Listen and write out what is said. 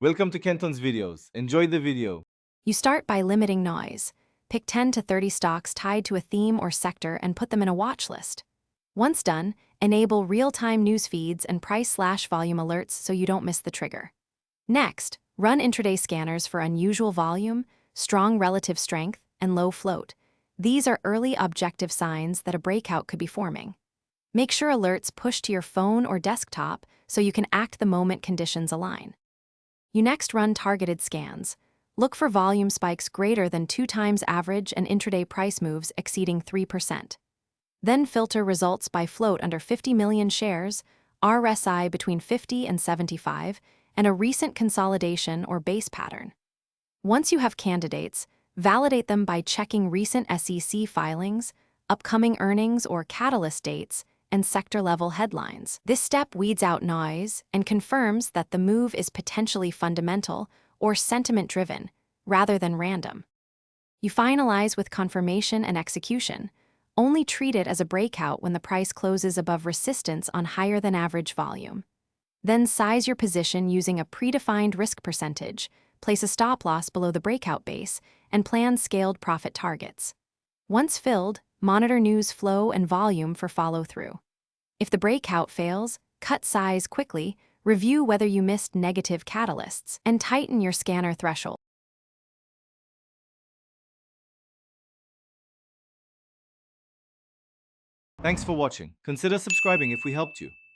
Welcome to Kenton's videos. Enjoy the video. You start by limiting noise. Pick 10 to 30 stocks tied to a theme or sector and put them in a watch list. Once done, enable real-time news feeds and price/volume alerts so you don't miss the trigger. Next, run intraday scanners for unusual volume, strong relative strength, and low float. These are early objective signs that a breakout could be forming. Make sure alerts push to your phone or desktop so you can act the moment conditions align. You next run targeted scans. Look for volume spikes greater than 2 times average and intraday price moves exceeding 3%. Then filter results by float under 50 million shares, RSI between 50 and 75, and a recent consolidation or base pattern. Once you have candidates, validate them by checking recent SEC filings, upcoming earnings or catalyst dates, and sector-level headlines. This step weeds out noise and confirms that the move is potentially fundamental or sentiment-driven, rather than random. You finalize with confirmation and execution. Only treat it as a breakout when the price closes above resistance on higher-than-average volume. Then size your position using a predefined risk percentage, place a stop-loss below the breakout base, and plan scaled profit targets. Once filled, monitor news flow and volume for follow-through. If the breakout fails, cut size quickly, review whether you missed negative catalysts, and tighten your scanner threshold. Thanks for watching. Consider subscribing if we helped you.